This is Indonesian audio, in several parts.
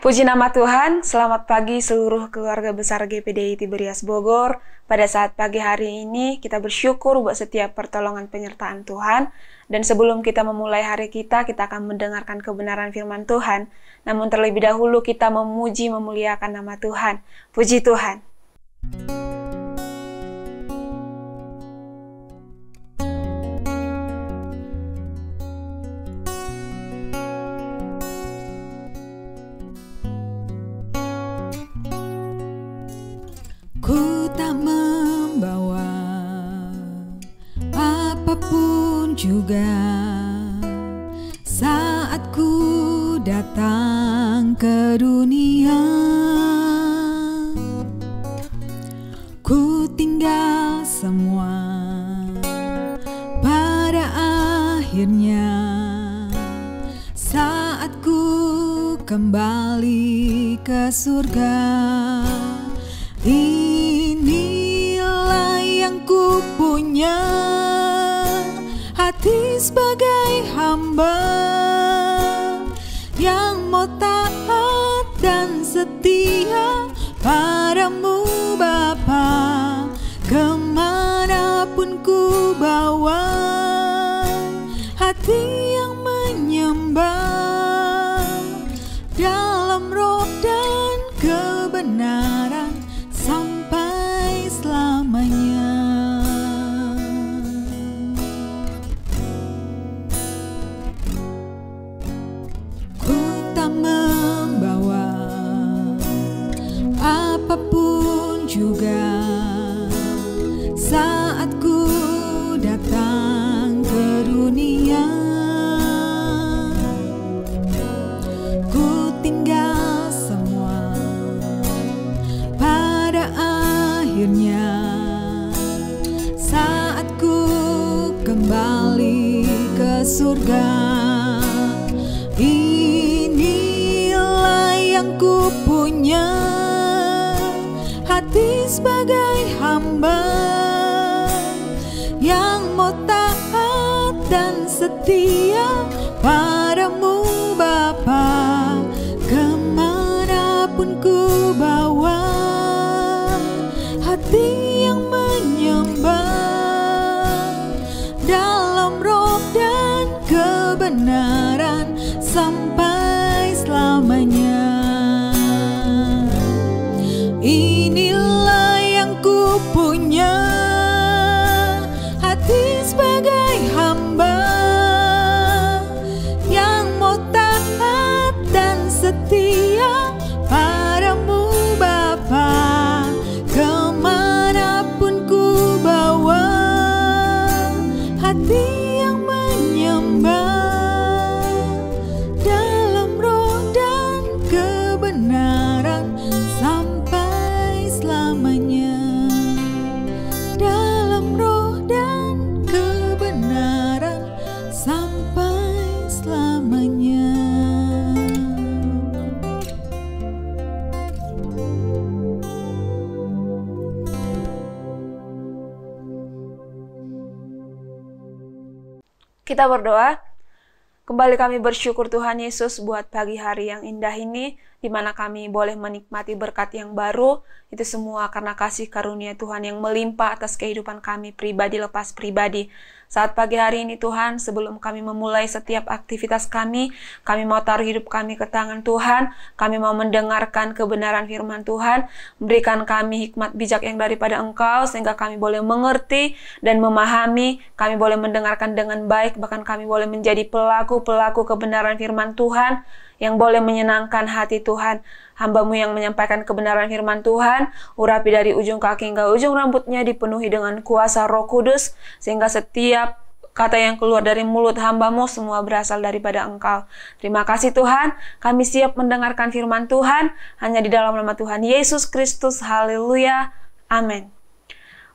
Puji nama Tuhan, selamat pagi seluruh keluarga besar GPDI Tiberias Bogor. Pada saat pagi hari ini, kita bersyukur buat setiap pertolongan penyertaan Tuhan. Dan sebelum kita memulai hari kita akan mendengarkan kebenaran firman Tuhan. Namun terlebih dahulu kita memuji, memuliakan nama Tuhan. Puji Tuhan. Ku tak membawa apapun juga saat ku datang ke dunia. Ku tinggal semua pada akhirnya saat ku kembali ke surga. Inilah yang ku punya, hati sebagai hamba yang mau taat dan setia padamu Bapa. Kemanapun ku bawa, hati yang menyembah dalam roh dan kebenaran sampai selamanya. Ku tak membawa apapun juga saat ku datang ke dunia. Ku tinggal semua pada akhirnya saat ku kembali ke surga. Inilah yang ku punya, hati sebagai hamba yang mau taat dan setia padamu Bapa. Kemanapun ku bawa, hati yang menyembah dalam roh dan kebenaran sampai selamanya. Inilah yang ku punya, hati sebagai hamba yang mau taat dan setia padamu Bapa. Kemanapun ku bawa, hati yang menyembah dalam roh dan kebenaran sampai selamanya. Dalam roh dan kebenaran sampai selamanya. Kita berdoa. Kembali kami bersyukur Tuhan Yesus buat pagi hari yang indah ini, di mana kami boleh menikmati berkat yang baru. Itu semua karena kasih karunia Tuhan yang melimpah atas kehidupan kami pribadi lepas pribadi. Saat pagi hari ini Tuhan, sebelum kami memulai setiap aktivitas kami mau taruh hidup kami ke tangan Tuhan. Kami mau mendengarkan kebenaran firman Tuhan. Berikan kami hikmat bijak yang daripada Engkau, sehingga kami boleh mengerti dan memahami. Kami boleh mendengarkan dengan baik, bahkan kami boleh menjadi pelaku kebenaran firman Tuhan yang boleh menyenangkan hati Tuhan. Hamba-Mu yang menyampaikan kebenaran firman Tuhan, urapi dari ujung kaki hingga ujung rambutnya, dipenuhi dengan kuasa Roh Kudus, sehingga setiap kata yang keluar dari mulut hamba-Mu semua berasal daripada Engkau. Terima kasih Tuhan, kami siap mendengarkan firman Tuhan, hanya di dalam nama Tuhan Yesus Kristus. Haleluya, amin.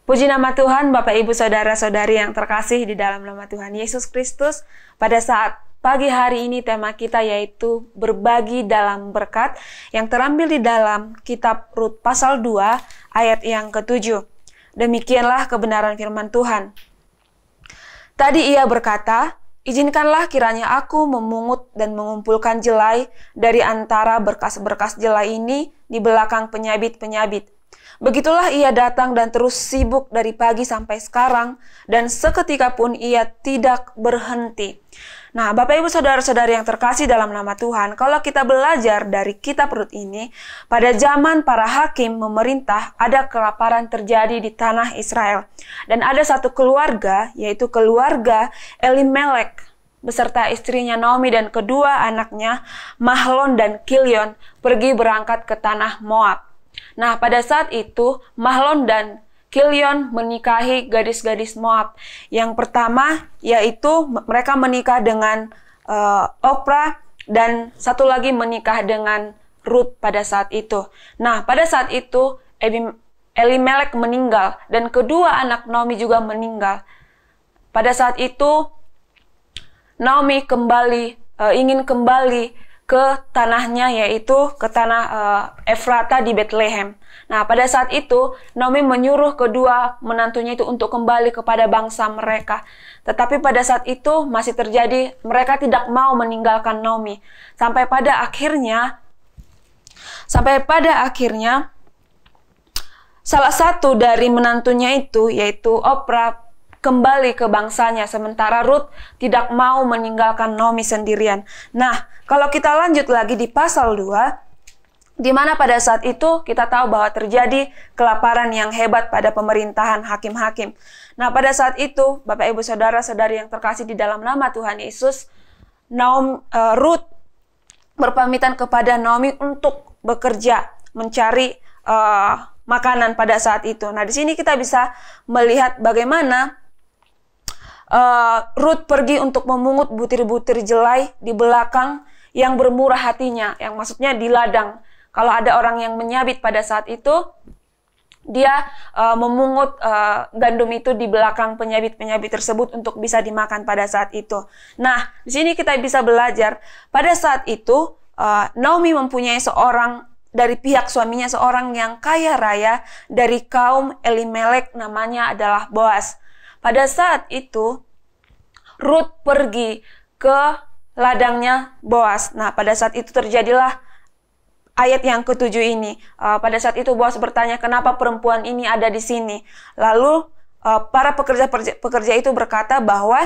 Puji nama Tuhan, Bapak Ibu Saudara-saudari yang terkasih di dalam nama Tuhan Yesus Kristus. Pada saat pagi hari ini tema kita yaitu berbagi dalam berkat, yang terambil di dalam kitab Rut pasal 2 ayat yang ke-7. Demikianlah kebenaran firman Tuhan. Tadi ia berkata, Izinkanlah kiranya aku memungut dan mengumpulkan jelai dari antara berkas-berkas jelai ini di belakang penyabit-penyabit. Begitulah ia datang dan terus sibuk dari pagi sampai sekarang, dan seketika pun ia tidak berhenti. Nah, Bapak Ibu Saudara-saudari yang terkasih dalam nama Tuhan, kalau kita belajar dari kitab Rut ini, pada zaman para hakim memerintah, ada kelaparan terjadi di tanah Israel. Dan ada satu keluarga, yaitu keluarga Elimelek, beserta istrinya Naomi dan kedua anaknya, Mahlon dan Kilion, pergi berangkat ke tanah Moab. Nah, pada saat itu, Mahlon dan Kilion menikahi gadis-gadis Moab. Yang pertama, yaitu mereka menikah dengan Oprah, dan satu lagi menikah dengan Rut pada saat itu. Nah, pada saat itu, Elimelek meninggal, dan kedua anak Naomi juga meninggal. Pada saat itu, Naomi ingin kembali ke tanahnya, yaitu ke tanah Efrata di Bethlehem. Nah, pada saat itu, Naomi menyuruh kedua menantunya itu untuk kembali kepada bangsa mereka. Tetapi pada saat itu masih terjadi, mereka tidak mau meninggalkan Naomi. Sampai pada akhirnya, salah satu dari menantunya itu, yaitu Oprah, kembali ke bangsanya, sementara Rut tidak mau meninggalkan Naomi sendirian. Nah, kalau kita lanjut lagi di pasal 2, di mana pada saat itu kita tahu bahwa terjadi kelaparan yang hebat pada pemerintahan hakim-hakim. Nah, pada saat itu, Bapak Ibu Saudara-saudari yang terkasih di dalam nama Tuhan Yesus, Rut berpamitan kepada Naomi untuk bekerja, mencari makanan pada saat itu. Nah, di sini kita bisa melihat bagaimana Rut pergi untuk memungut butir-butir jelai di belakang yang bermurah hatinya, yang maksudnya di ladang. Kalau ada orang yang menyabit pada saat itu, dia memungut gandum itu di belakang penyabit-penyabit tersebut untuk bisa dimakan pada saat itu. Nah, di sini kita bisa belajar, pada saat itu Naomi mempunyai seorang dari pihak suaminya, seorang yang kaya raya dari kaum Elimelek, namanya adalah Boas. Pada saat itu, Rut pergi ke ladangnya Boas. Nah, pada saat itu terjadilah ayat yang ke-7 ini. Pada saat itu Boas bertanya, kenapa perempuan ini ada di sini? Lalu para pekerja itu berkata bahwa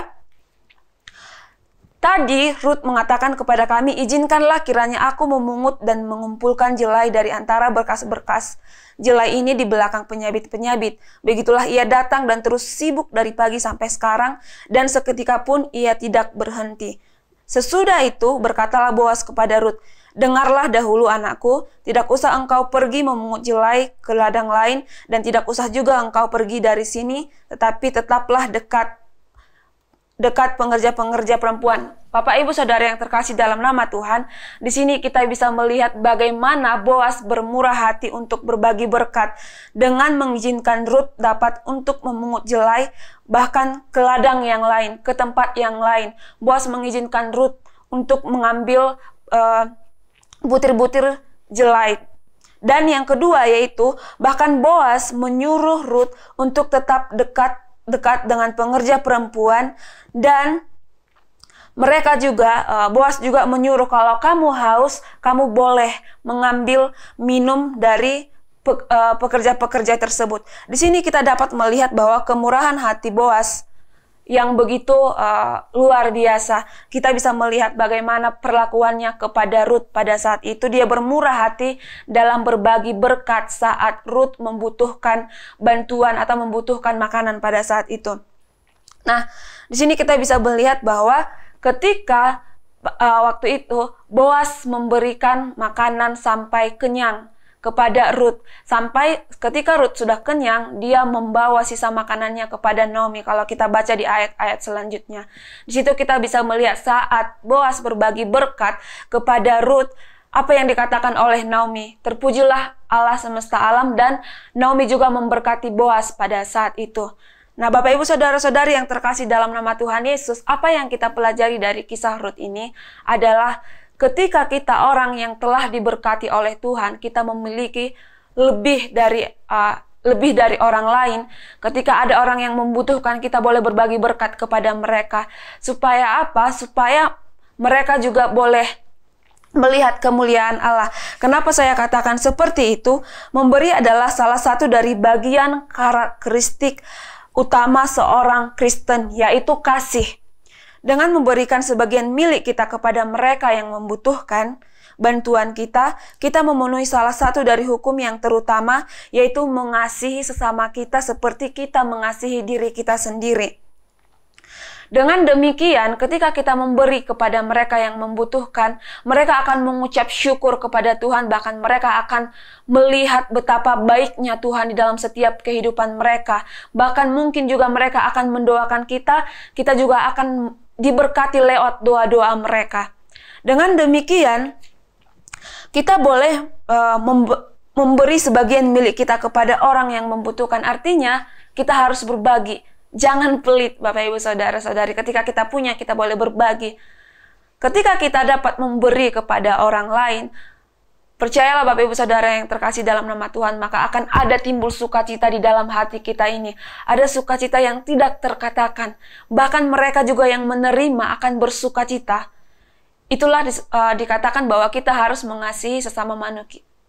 tadi Rut mengatakan kepada kami, izinkanlah kiranya aku memungut dan mengumpulkan jelai dari antara berkas-berkas jelai ini di belakang penyabit-penyabit. Begitulah ia datang dan terus sibuk dari pagi sampai sekarang, dan seketika pun ia tidak berhenti. Sesudah itu berkatalah Boas kepada Rut, dengarlah dahulu anakku, tidak usah engkau pergi memungut jelai ke ladang lain, dan tidak usah juga engkau pergi dari sini, tetapi tetaplah dekat pengerja-pengerja perempuan. Bapak Ibu Saudara yang terkasih dalam nama Tuhan, di sini kita bisa melihat bagaimana Boas bermurah hati untuk berbagi berkat dengan mengizinkan Rut dapat untuk memungut jelai bahkan ke ladang yang lain, ke tempat yang lain. Boas mengizinkan Rut untuk mengambil butir-butir jelai. Dan yang kedua yaitu bahkan Boas menyuruh Rut untuk tetap dekat dengan pengerja perempuan, dan mereka juga, Boas juga menyuruh kalau kamu haus, kamu boleh mengambil minum dari pekerja-pekerja tersebut. Di sini kita dapat melihat bahwa kemurahan hati Boas yang begitu luar biasa. Kita bisa melihat bagaimana perlakuannya kepada Rut pada saat itu. Dia bermurah hati dalam berbagi berkat saat Rut membutuhkan bantuan atau membutuhkan makanan pada saat itu. Nah, di sini kita bisa melihat bahwa ketika waktu itu Boas memberikan makanan sampai kenyang kepada Rut. Sampai ketika Rut sudah kenyang, dia membawa sisa makanannya kepada Naomi. Kalau kita baca di ayat-ayat selanjutnya, di situ kita bisa melihat saat Boas berbagi berkat kepada Rut, apa yang dikatakan oleh Naomi, terpujilah Allah semesta alam, dan Naomi juga memberkati Boas pada saat itu. Nah, Bapak Ibu Saudara-saudari yang terkasih dalam nama Tuhan Yesus, apa yang kita pelajari dari kisah Rut ini adalah ketika kita orang yang telah diberkati oleh Tuhan, kita memiliki lebih dari lebih dari orang lain. Ketika ada orang yang membutuhkan, kita boleh berbagi berkat kepada mereka. Supaya apa? Supaya mereka juga boleh melihat kemuliaan Allah. Kenapa saya katakan seperti itu? Memberi adalah salah satu dari bagian karakteristik utama seorang Kristen, yaitu kasih. Dengan memberikan sebagian milik kita kepada mereka yang membutuhkan bantuan kita memenuhi salah satu dari hukum yang terutama, yaitu mengasihi sesama kita seperti kita mengasihi diri kita sendiri. Dengan demikian, ketika kita memberi kepada mereka yang membutuhkan, mereka akan mengucap syukur kepada Tuhan, bahkan mereka akan melihat betapa baiknya Tuhan di dalam setiap kehidupan mereka. Bahkan mungkin juga mereka akan mendoakan kita juga akan diberkati lewat doa-doa mereka. Dengan demikian, kita boleh memberi sebagian milik kita kepada orang yang membutuhkan. Artinya, kita harus berbagi. Jangan pelit, Bapak Ibu Saudara-saudari. Ketika kita punya, kita boleh berbagi. Ketika kita dapat memberi kepada orang lain, percayalah Bapak Ibu Saudara yang terkasih dalam nama Tuhan, maka akan ada timbul sukacita di dalam hati kita ini. Ada sukacita yang tidak terkatakan. Bahkan mereka juga yang menerima akan bersukacita. Itulah dikatakan bahwa kita harus mengasihi sesama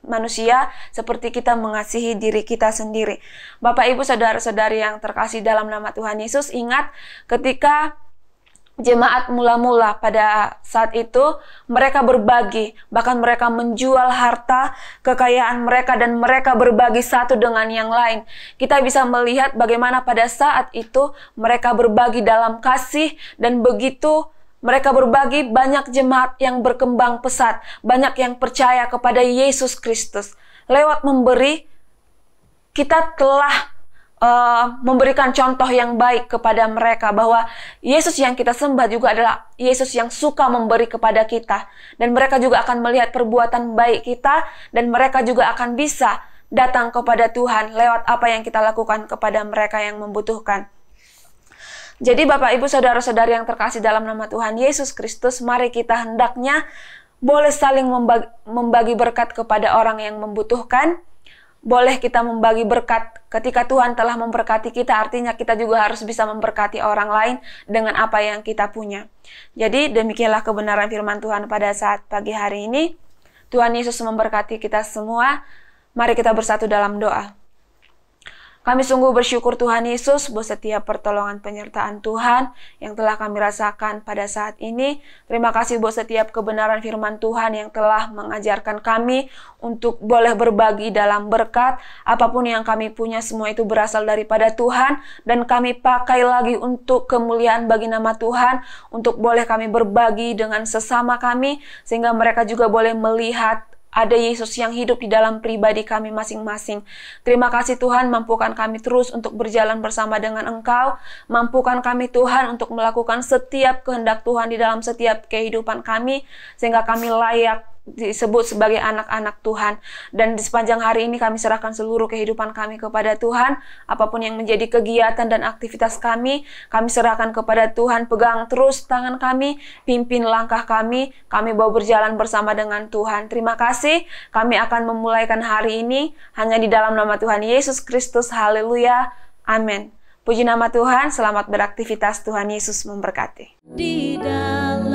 manusia seperti kita mengasihi diri kita sendiri. Bapak Ibu Saudara-saudari yang terkasih dalam nama Tuhan Yesus, ingat ketika jemaat mula-mula pada saat itu, mereka berbagi, bahkan mereka menjual harta, kekayaan mereka, dan mereka berbagi satu dengan yang lain. Kita bisa melihat bagaimana pada saat itu mereka berbagi dalam kasih, dan begitu mereka berbagi, banyak jemaat yang berkembang pesat, banyak yang percaya kepada Yesus Kristus. Lewat memberi, kita telah memberikan contoh yang baik kepada mereka bahwa Yesus yang kita sembah juga adalah Yesus yang suka memberi kepada kita, dan mereka juga akan melihat perbuatan baik kita, dan mereka juga akan bisa datang kepada Tuhan lewat apa yang kita lakukan kepada mereka yang membutuhkan. Jadi Bapak Ibu Saudara-saudari yang terkasih dalam nama Tuhan Yesus Kristus, mari kita hendaknya boleh saling membagi berkat kepada orang yang membutuhkan. Boleh kita membagi berkat ketika Tuhan telah memberkati kita, artinya kita juga harus bisa memberkati orang lain dengan apa yang kita punya. Jadi demikianlah kebenaran firman Tuhan pada saat pagi hari ini. Tuhan Yesus memberkati kita semua. Mari kita bersatu dalam doa. Kami sungguh bersyukur Tuhan Yesus buat setiap pertolongan penyertaan Tuhan yang telah kami rasakan pada saat ini. Terima kasih buat setiap kebenaran firman Tuhan yang telah mengajarkan kami untuk boleh berbagi dalam berkat. Apapun yang kami punya, semua itu berasal daripada Tuhan, dan kami pakai lagi untuk kemuliaan bagi nama Tuhan, untuk boleh kami berbagi dengan sesama kami, sehingga mereka juga boleh melihat ada Yesus yang hidup di dalam pribadi kami masing-masing. Terima kasih Tuhan, mampukan kami terus untuk berjalan bersama dengan Engkau. Mampukan kami Tuhan untuk melakukan setiap kehendak Tuhan di dalam setiap kehidupan kami, sehingga kami layak disebut sebagai anak-anak Tuhan. Dan di sepanjang hari ini kami serahkan seluruh kehidupan kami kepada Tuhan. Apapun yang menjadi kegiatan dan aktivitas kami serahkan kepada Tuhan. Pegang terus tangan kami, pimpin langkah kami bawa berjalan bersama dengan Tuhan. Terima kasih, kami akan memulaikan hari ini hanya di dalam nama Tuhan Yesus Kristus. Haleluya, amin. Puji nama Tuhan, selamat beraktivitas, Tuhan Yesus memberkati. Di dalam